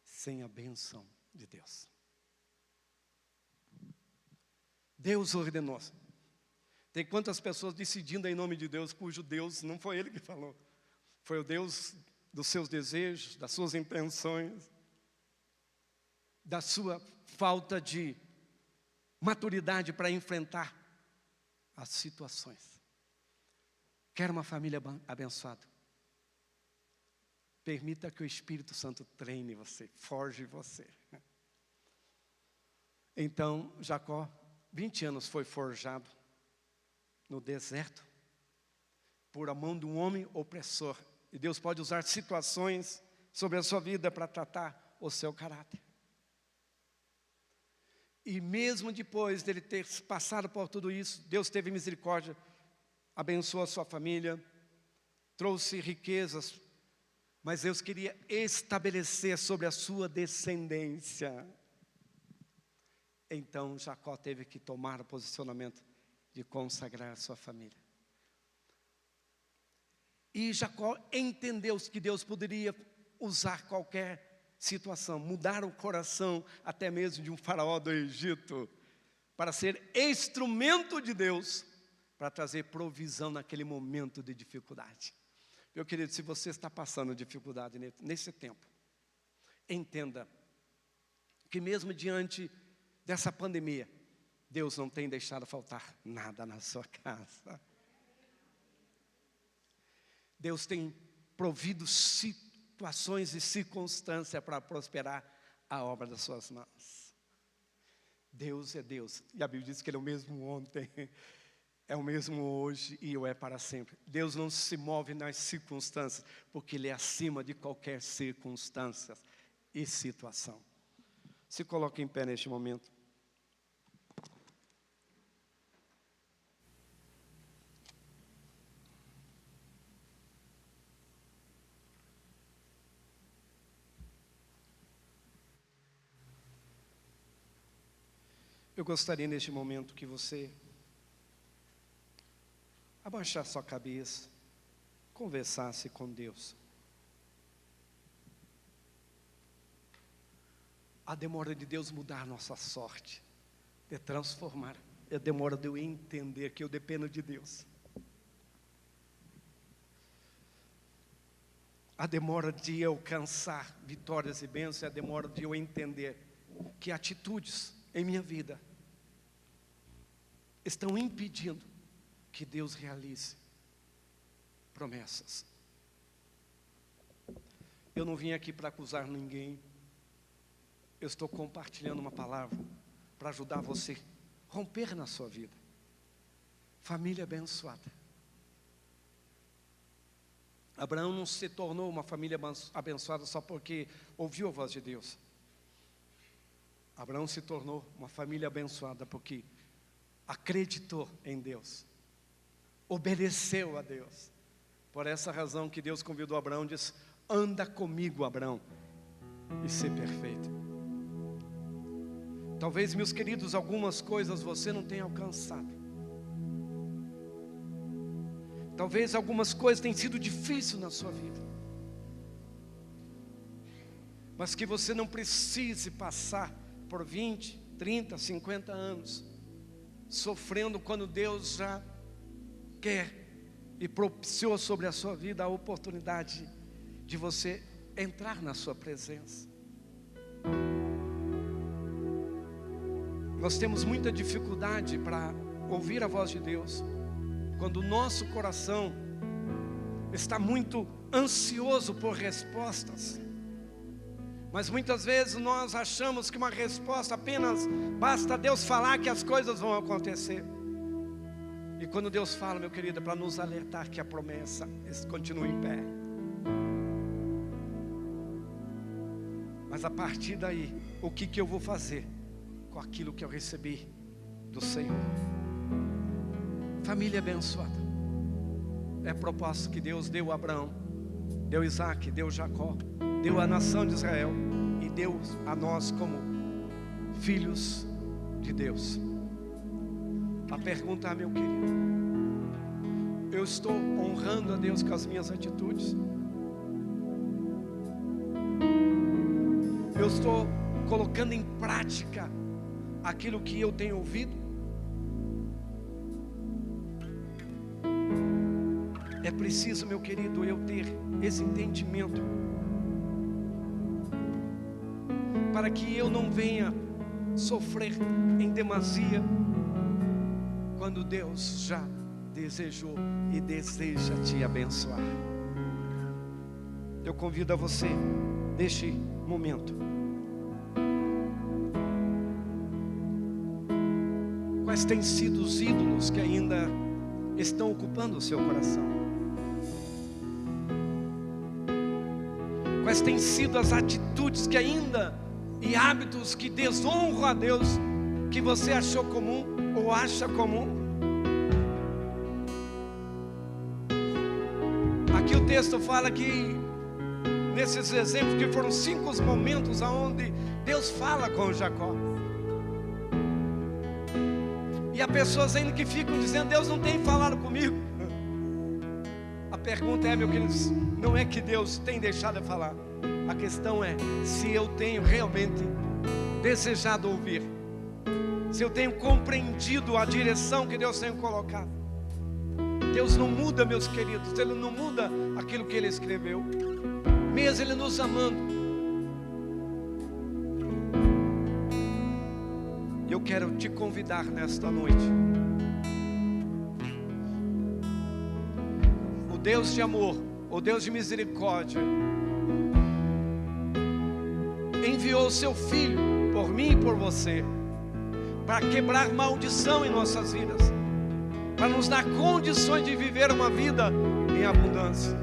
sem a bênção de Deus. Deus ordenou. Tem quantas pessoas decidindo em nome de Deus, cujo Deus não foi Ele que falou. Foi o Deus dos seus desejos, das suas intenções, da sua falta de maturidade para enfrentar as situações. Quer uma família abençoada? Permita que o Espírito Santo treine você, forge você. Então, Jacó, 20 anos foi forjado no deserto, por a mão de um homem opressor. E Deus pode usar situações sobre a sua vida para tratar o seu caráter. E mesmo depois dele ter passado por tudo isso, Deus teve misericórdia, abençoou a sua família, trouxe riquezas, mas Deus queria estabelecer sobre a sua descendência. Então Jacó teve que tomar o posicionamento de consagrar a sua família. E Jacó entendeu que Deus poderia usar qualquer situação, mudar o coração até mesmo de um faraó do Egito, para ser instrumento de Deus, para trazer provisão naquele momento de dificuldade. Meu querido, se você está passando dificuldade nesse tempo, entenda que mesmo diante dessa pandemia, Deus não tem deixado faltar nada na sua casa. Deus tem provido situações e circunstâncias para prosperar a obra das suas mãos. Deus é Deus. E a Bíblia diz que Ele é o mesmo ontem, é o mesmo hoje e o é para sempre. Deus não se move nas circunstâncias, porque Ele é acima de qualquer circunstância e situação. Se coloque em pé neste momento. Eu gostaria neste momento que você abaixasse sua cabeça, conversasse com Deus. A demora de Deus mudar a nossa sorte, de transformar, é a demora de eu entender que eu dependo de Deus. A demora de eu alcançar vitórias e bênçãos, é a demora de eu entender que atitudes em minha vida estão impedindo que Deus realize promessas. Eu não vim aqui para acusar ninguém. Eu estou compartilhando uma palavra para ajudar você a romper na sua vida. Família abençoada. Abraão não se tornou uma família abençoada só porque ouviu a voz de Deus. Abraão se tornou uma família abençoada porque acreditou em Deus, obedeceu a Deus. Por essa razão que Deus convidou Abraão, disse: anda comigo, Abraão, e ser perfeito. Talvez, meus queridos, algumas coisas você não tenha alcançado. Talvez algumas coisas tenham sido difíceis na sua vida, mas que você não precise passar por 20, 30, 50 anos sofrendo, quando Deus já quer e propiciou sobre a sua vida a oportunidade de você entrar na sua presença. Nós temos muita dificuldade para ouvir a voz de Deus quando o nosso coração está muito ansioso por respostas. Mas muitas vezes nós achamos que uma resposta apenas basta Deus falar que as coisas vão acontecer. E quando Deus fala, meu querido, é para nos alertar que a promessa continua em pé. Mas a partir daí, o que eu vou fazer com aquilo que eu recebi do Senhor? Família abençoada é propósito que Deus deu a Abraão, deu a Isaac, deu a Jacó, deu a nação de Israel e deu a nós como filhos de Deus. A pergunta, meu querido: eu estou honrando a Deus com as minhas atitudes? Eu estou colocando em prática aquilo que eu tenho ouvido? É preciso, meu querido, eu ter esse entendimento, para que eu não venha sofrer em demasia, quando Deus já desejou e deseja te abençoar. Eu convido a você, neste momento, quais têm sido os ídolos que ainda estão ocupando o seu coração? Quais têm sido as atitudes que ainda e hábitos que desonram a Deus, que você achou comum ou acha comum? Aqui o texto fala que nesses exemplos, que foram 5 momentos onde Deus fala com Jacó, e há pessoas ainda que ficam dizendo: Deus não tem falado comigo. A pergunta é, meu querido, não é que Deus tem deixado de falar. A questão é se eu tenho realmente desejado ouvir, se eu tenho compreendido a direção que Deus tem colocado. Deus não muda, meus queridos, Ele não muda aquilo que Ele escreveu, mesmo Ele nos amando. Eu quero te convidar nesta noite. O Deus de amor, o Deus de misericórdia, enviou o seu Filho por mim e por você, para quebrar maldição em nossas vidas, para nos dar condições de viver uma vida em abundância.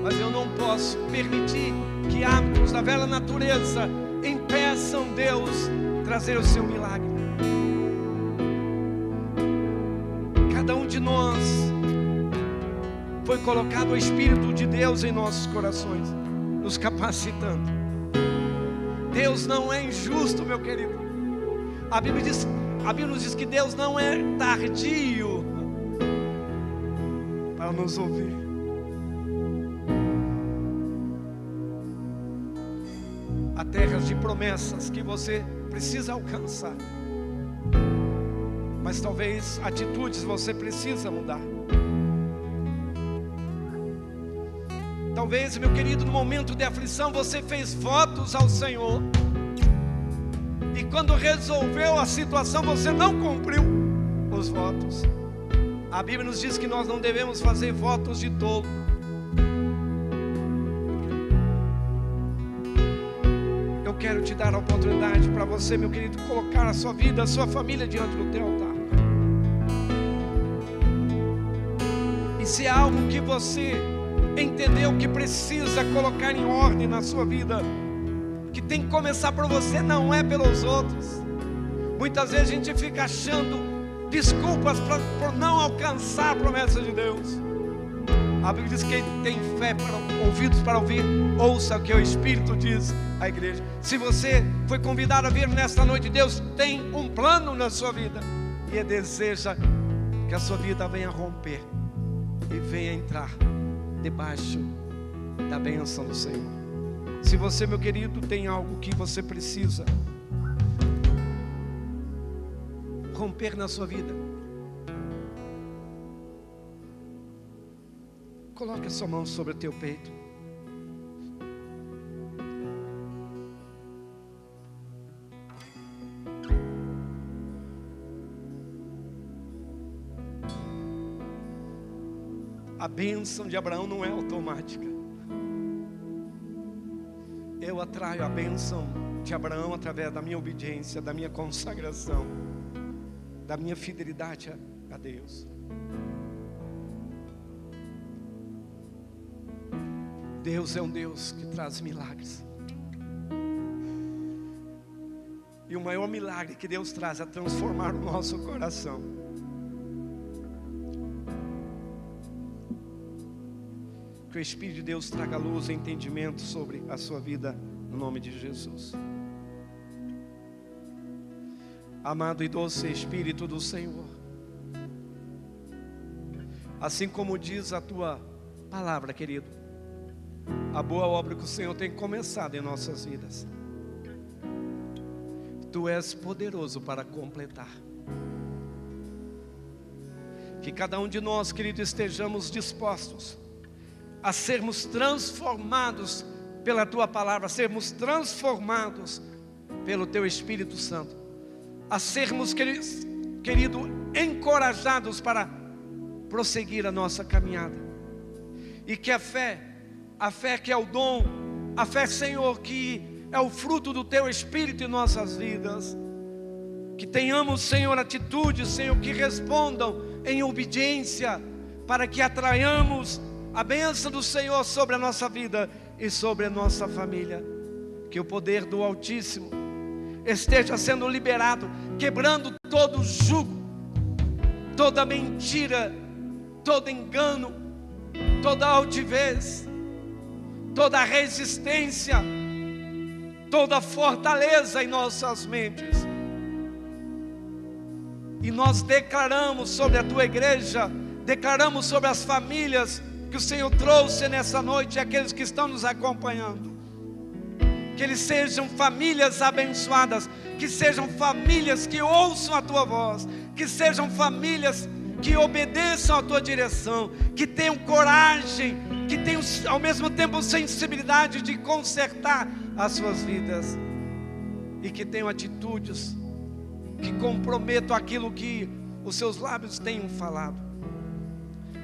Mas eu não posso permitir que hábitos da velha natureza impeçam Deus trazer o seu milagre. Cada um de nós foi colocado o Espírito de Deus em nossos corações, nos capacitando. Deus não é injusto, meu querido. A Bíblia nos diz que Deus não é tardio para nos ouvir. Há terras de promessas que você precisa alcançar, mas talvez atitudes você precisa mudar. Talvez, meu querido, no momento de aflição você fez votos ao Senhor, e quando resolveu a situação você não cumpriu os votos. A Bíblia nos diz que nós não devemos fazer votos de tolo. Eu quero te dar a oportunidade para você, meu querido, colocar a sua vida, a sua família diante do teu altar. E se é algo que você entendeu que precisa colocar em ordem na sua vida, que tem que começar por você, não é pelos outros. Muitas vezes a gente fica achando desculpas por não alcançar a promessa de Deus. A Bíblia diz que quem tem fé, ouvidos para ouvir, ouça o que o Espírito diz à igreja. Se você foi convidado a vir nesta noite, Deus tem um plano na sua vida, e Ele deseja que a sua vida venha romper e venha entrar debaixo da bênção do Senhor. Se você, meu querido, tem algo que você precisa romper na sua vida, coloque a sua mão sobre o teu peito. A bênção de Abraão não é automática. Eu atraio a bênção de Abraão através da minha obediência, da minha consagração, da minha fidelidade a Deus. Deus é um Deus que traz milagres. E o maior milagre que Deus traz é transformar o nosso coração. Que o Espírito de Deus traga luz e entendimento sobre a sua vida, no nome de Jesus. Amado e doce Espírito do Senhor, assim como diz a tua palavra, querido, a boa obra que o Senhor tem começado em nossas vidas, Tu és poderoso para completar. Que cada um de nós, querido, estejamos dispostos a sermos transformados pela Tua palavra, a sermos transformados pelo Teu Espírito Santo, a sermos, querido, encorajados para prosseguir a nossa caminhada. E que a fé que é o dom, a fé, Senhor, que é o fruto do Teu Espírito em nossas vidas, que tenhamos, Senhor, atitudes, Senhor, que respondam em obediência, para que atraiamos a bênção do Senhor sobre a nossa vida e sobre a nossa família. Que o poder do Altíssimo esteja sendo liberado, quebrando todo jugo, toda mentira, todo engano, toda altivez, toda resistência, toda fortaleza em nossas mentes. E nós declaramos sobre a Tua igreja, declaramos sobre as famílias que o Senhor trouxe nessa noite, aqueles que estão nos acompanhando, que eles sejam famílias abençoadas, que sejam famílias que ouçam a Tua voz, que sejam famílias que obedeçam a Tua direção, que tenham coragem, que tenham ao mesmo tempo sensibilidade de consertar as suas vidas, e que tenham atitudes que comprometam aquilo que os seus lábios tenham falado.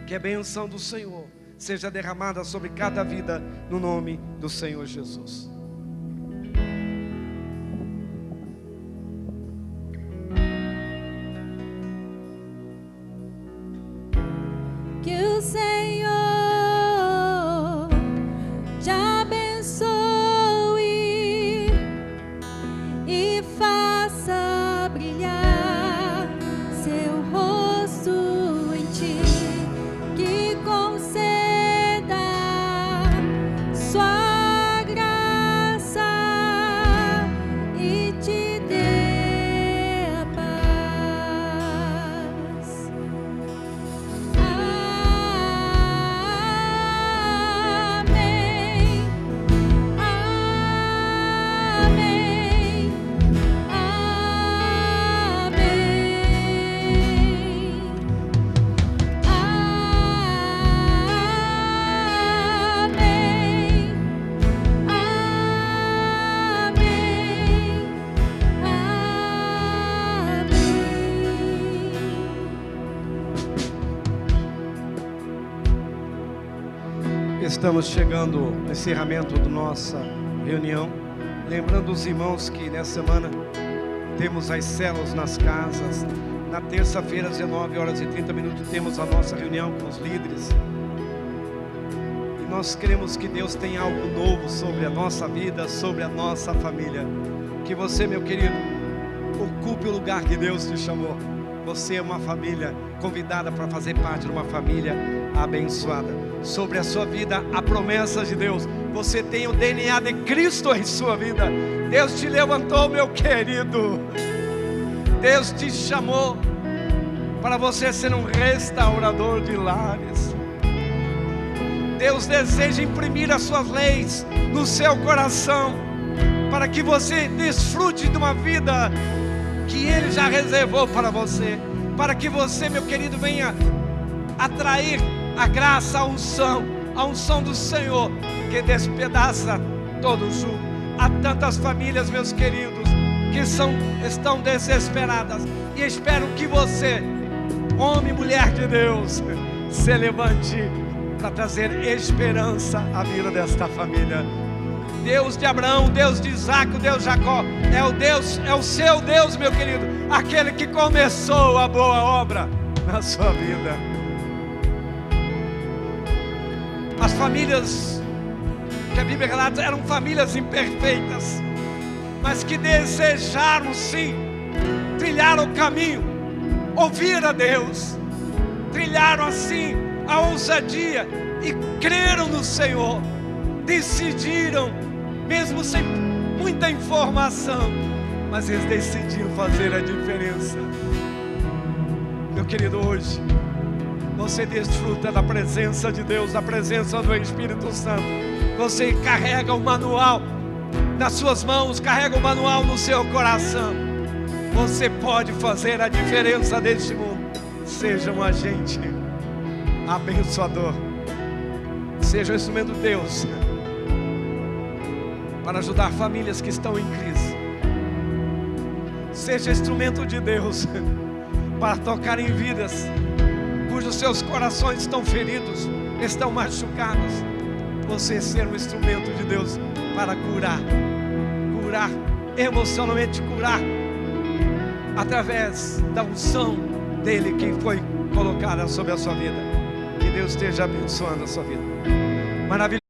Que a bênção do Senhor seja derramada sobre cada vida, no nome do Senhor Jesus. Que o Senhor te abençoe e faça brilhar seu rosto em ti, que conceda sua graça e te dê a paz. Amém, amém, Estamos chegando ao encerramento da nossa reunião. Lembrando os irmãos que nessa semana temos as células nas casas. Na terça-feira, às 19h30, temos a nossa reunião com os líderes. E nós cremos que Deus tem algo novo sobre a nossa vida, sobre a nossa família. Que você, meu querido, ocupe o lugar que Deus te chamou. Você é uma família convidada para fazer parte de uma família abençoada. Sobre a sua vida, a promessa de Deus. Você tem o DNA de Cristo em sua vida. Deus te levantou, meu querido. Deus te chamou para você ser um restaurador de lares. Deus deseja imprimir as suas leis no seu coração, para que você desfrute de uma vida que Ele já reservou para você, para que você, meu querido, venha atrair a graça, a unção do Senhor, que despedaça todo o jugo. Há tantas famílias, meus queridos, que estão desesperadas, e espero que você, homem e mulher de Deus, se levante para trazer esperança à vida desta família. Deus de Abraão, Deus de Isaac, Deus de Jacó, é o seu Deus, meu querido, aquele que começou a boa obra na sua vida. As famílias que a Bíblia relata eram famílias imperfeitas, mas que desejaram sim trilhar o caminho, ouvir a Deus, trilharam assim a ousadia e creram no Senhor, decidiram, mesmo sem muita informação, mas eles decidiram fazer a diferença. Meu querido, hoje você desfruta da presença de Deus, da presença do Espírito Santo. Você carrega o manual nas suas mãos, carrega o manual no seu coração. Você pode fazer a diferença deste mundo. Seja um agente abençoador, seja um instrumento de Deus para ajudar famílias que estão em crise. Seja instrumento de Deus para tocar em vidas cujos seus corações estão feridos, estão machucados. Você ser um instrumento de Deus para curar emocionalmente, curar através da unção dele que foi colocada sobre a sua vida. Que Deus esteja abençoando a sua vida. Maravilhoso.